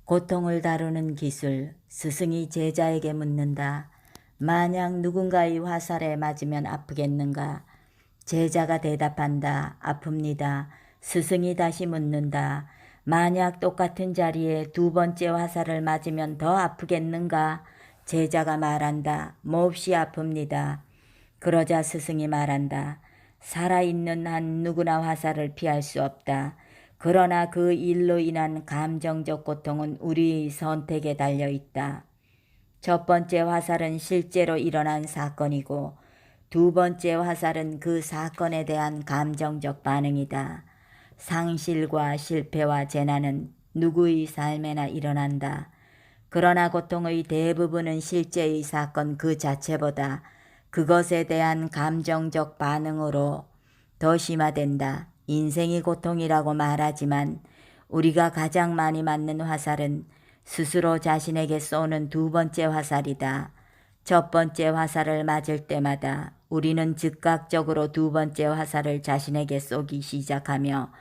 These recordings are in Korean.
고통을 다루는 기술. 스승이 제자에게 묻는다. 만약 누군가의 화살에 맞으면 아프겠는가? 제자가 대답한다. 아픕니다. 스승이 다시 묻는다. 만약 똑같은 자리에 두 번째 화살을 맞으면 더 아프겠는가? 제자가 말한다. 몹시 아픕니다. 그러자 스승이 말한다. 살아있는 한 누구나 화살을 피할 수 없다. 그러나 그 일로 인한 감정적 고통은 우리의 선택에 달려 있다. 첫 번째 화살은 실제로 일어난 사건이고 두 번째 화살은 그 사건에 대한 감정적 반응이다. 상실과 실패와 재난은 누구의 삶에나 일어난다. 그러나 고통의 대부분은 실제의 사건 그 자체보다 그것에 대한 감정적 반응으로 더 심화된다. 인생이 고통이라고 말하지만 우리가 가장 많이 맞는 화살은 스스로 자신에게 쏘는 두 번째 화살이다. 첫 번째 화살을 맞을 때마다 우리는 즉각적으로 두 번째 화살을 자신에게 쏘기 시작하며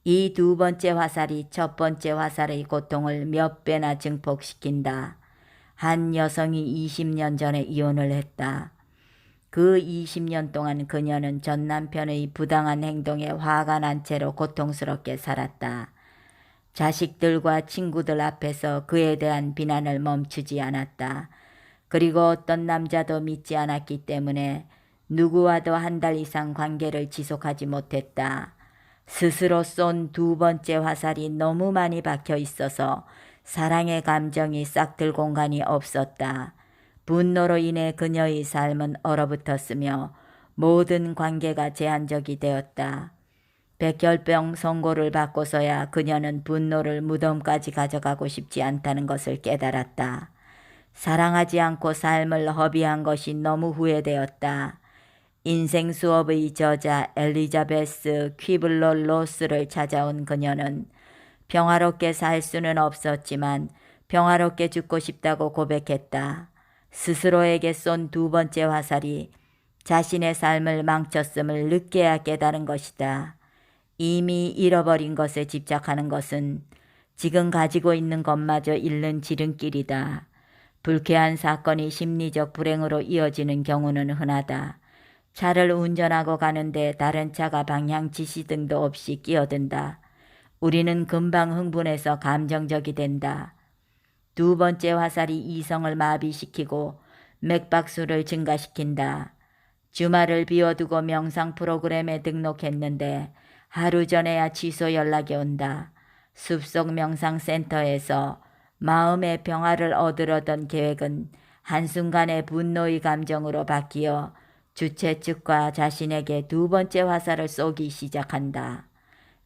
이 두 번째 화살이 첫 번째 화살의 고통을 몇 배나 증폭시킨다. 한 여성이 20년 전에 이혼을 했다. 그 20년 동안 그녀는 전 남편의 부당한 행동에 화가 난 채로 고통스럽게 살았다. 자식들과 친구들 앞에서 그에 대한 비난을 멈추지 않았다. 그리고 어떤 남자도 믿지 않았기 때문에 누구와도 한 달 이상 관계를 지속하지 못했다. 스스로 쏜 두 번째 화살이 너무 많이 박혀 있어서 사랑의 감정이 싹들 공간이 없었다. 분노로 인해 그녀의 삶은 얼어붙었으며 모든 관계가 제한적이 되었다. 백혈병 선고를 받고서야 그녀는 분노를 무덤까지 가져가고 싶지 않다는 것을 깨달았다. 사랑하지 않고 삶을 허비한 것이 너무 후회되었다. 인생 수업의 저자 엘리자베스 퀴블러 로스를 찾아온 그녀는 평화롭게 살 수는 없었지만 평화롭게 죽고 싶다고 고백했다. 스스로에게 쏜 두 번째 화살이 자신의 삶을 망쳤음을 늦게야 깨달은 것이다. 이미 잃어버린 것에 집착하는 것은 지금 가지고 있는 것마저 잃는 지름길이다. 불쾌한 사건이 심리적 불행으로 이어지는 경우는 흔하다. 차를 운전하고 가는데 다른 차가 방향 지시등도 없이 끼어든다. 우리는 금방 흥분해서 감정적이 된다. 두 번째 화살이 이성을 마비시키고 맥박수를 증가시킨다. 주말을 비워두고 명상 프로그램에 등록했는데 하루 전에야 취소 연락이 온다. 숲속 명상센터에서 마음의 평화를 얻으려던 계획은 한순간에 분노의 감정으로 바뀌어 주최 측과 자신에게 두 번째 화살을 쏘기 시작한다.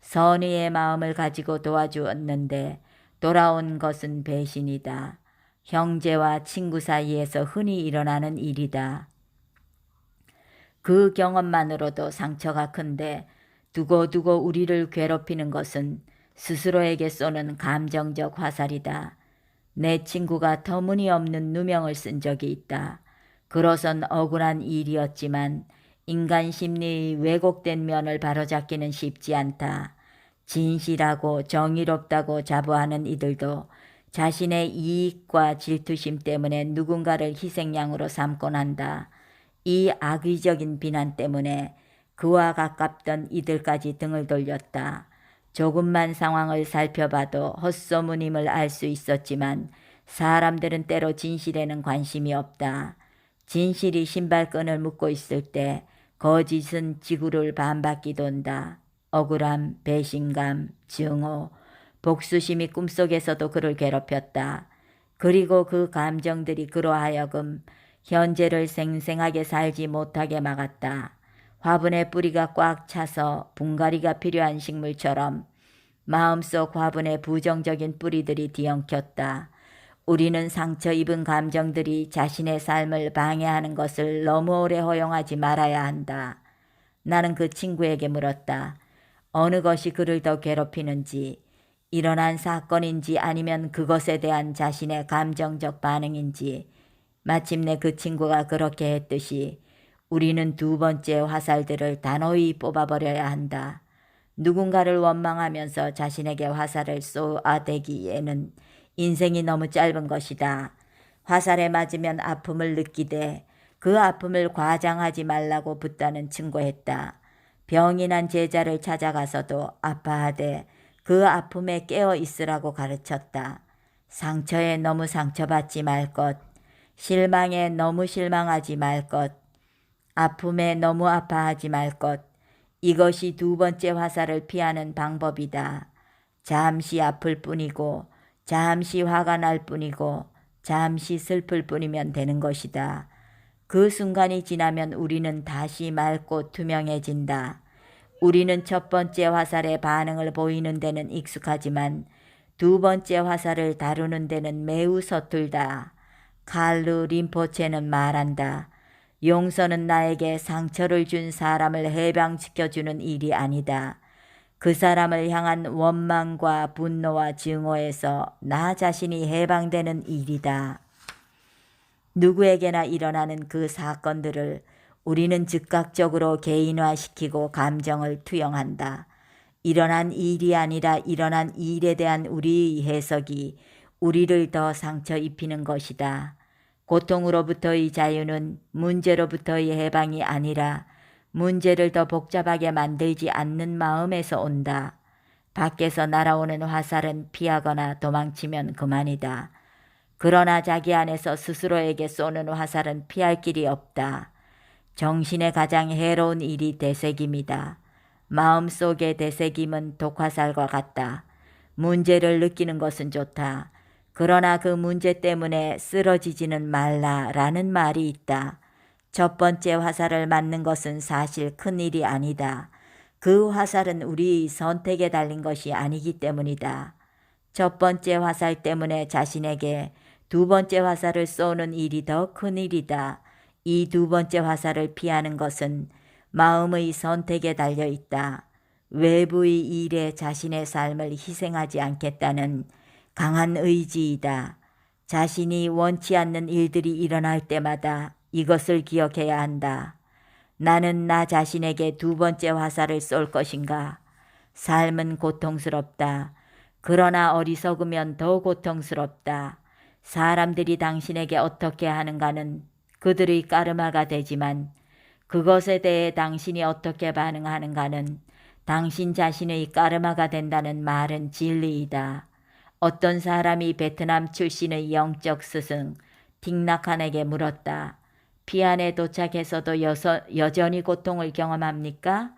선의의 마음을 가지고 도와주었는데 돌아온 것은 배신이다. 형제와 친구 사이에서 흔히 일어나는 일이다. 그 경험만으로도 상처가 큰데 두고두고 우리를 괴롭히는 것은 스스로에게 쏘는 감정적 화살이다. 내 친구가 터무니없는 누명을 쓴 적이 있다. 그로선 억울한 일이었지만 인간 심리의 왜곡된 면을 바로잡기는 쉽지 않다. 진실하고 정의롭다고 자부하는 이들도 자신의 이익과 질투심 때문에 누군가를 희생양으로 삼곤 한다. 이 악의적인 비난 때문에 그와 가깝던 이들까지 등을 돌렸다. 조금만 상황을 살펴봐도 헛소문임을 알 수 있었지만 사람들은 때로 진실에는 관심이 없다. 진실이 신발끈을 묶고 있을 때 거짓은 지구를 반바퀴 돈다. 억울함, 배신감, 증오, 복수심이 꿈속에서도 그를 괴롭혔다. 그리고 그 감정들이 그로 하여금 현재를 생생하게 살지 못하게 막았다. 화분의 뿌리가 꽉 차서 분갈이가 필요한 식물처럼 마음속 화분의 부정적인 뿌리들이 뒤엉켰다. 우리는 상처 입은 감정들이 자신의 삶을 방해하는 것을 너무 오래 허용하지 말아야 한다. 나는 그 친구에게 물었다. 어느 것이 그를 더 괴롭히는지, 일어난 사건인지 아니면 그것에 대한 자신의 감정적 반응인지. 마침내 그 친구가 그렇게 했듯이 우리는 두 번째 화살들을 단호히 뽑아버려야 한다. 누군가를 원망하면서 자신에게 화살을 쏘아대기에는 인생이 너무 짧은 것이다. 화살에 맞으면 아픔을 느끼되 그 아픔을 과장하지 말라고 붓다는 증거했다. 병이 난 제자를 찾아가서도 아파하되 그 아픔에 깨어 있으라고 가르쳤다. 상처에 너무 상처받지 말 것, 실망에 너무 실망하지 말 것, 아픔에 너무 아파하지 말 것. 이것이 두 번째 화살을 피하는 방법이다. 잠시 아플 뿐이고 잠시 화가 날 뿐이고 잠시 슬플 뿐이면 되는 것이다. 그 순간이 지나면 우리는 다시 맑고 투명해진다. 우리는 첫 번째 화살의 반응을 보이는 데는 익숙하지만 두 번째 화살을 다루는 데는 매우 서툴다. 칼루 림포체는 말한다. 용서는 나에게 상처를 준 사람을 해방시켜주는 일이 아니다. 그 사람을 향한 원망과 분노와 증오에서 나 자신이 해방되는 일이다. 누구에게나 일어나는 그 사건들을 우리는 즉각적으로 개인화시키고 감정을 투영한다. 일어난 일이 아니라 일어난 일에 대한 우리의 해석이 우리를 더 상처 입히는 것이다. 고통으로부터의 자유는 문제로부터의 해방이 아니라 문제를 더 복잡하게 만들지 않는 마음에서 온다. 밖에서 날아오는 화살은 피하거나 도망치면 그만이다. 그러나 자기 안에서 스스로에게 쏘는 화살은 피할 길이 없다. 정신의 가장 해로운 일이 되새김이다. 마음속의 되새김은 독화살과 같다. 문제를 느끼는 것은 좋다. 그러나 그 문제 때문에 쓰러지지는 말라라는 말이 있다. 첫 번째 화살을 맞는 것은 사실 큰 일이 아니다. 그 화살은 우리의 선택에 달린 것이 아니기 때문이다. 첫 번째 화살 때문에 자신에게 두 번째 화살을 쏘는 일이 더 큰 일이다. 이 두 번째 화살을 피하는 것은 마음의 선택에 달려 있다. 외부의 일에 자신의 삶을 희생하지 않겠다는 강한 의지이다. 자신이 원치 않는 일들이 일어날 때마다 이것을 기억해야 한다. 나는 나 자신에게 두 번째 화살을 쏠 것인가? 삶은 고통스럽다. 그러나 어리석으면 더 고통스럽다. 사람들이 당신에게 어떻게 하는가는 그들의 까르마가 되지만 그것에 대해 당신이 어떻게 반응하는가는 당신 자신의 까르마가 된다는 말은 진리이다. 어떤 사람이 베트남 출신의 영적 스승 틱나칸에게 물었다. 피안에 도착해서도 여전히 고통을 경험합니까?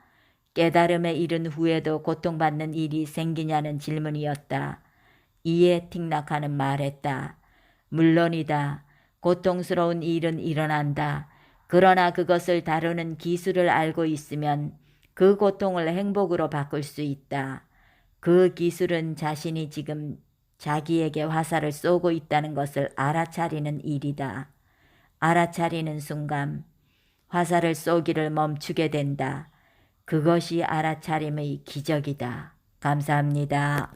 깨달음에 이른 후에도 고통받는 일이 생기냐는 질문이었다. 이에 틱나칸은 말했다. 물론이다. 고통스러운 일은 일어난다. 그러나 그것을 다루는 기술을 알고 있으면 그 고통을 행복으로 바꿀 수 있다. 그 기술은 자신이 지금 자기에게 화살을 쏘고 있다는 것을 알아차리는 일이다. 알아차리는 순간 화살을 쏘기를 멈추게 된다. 그것이 알아차림의 기적이다. 감사합니다.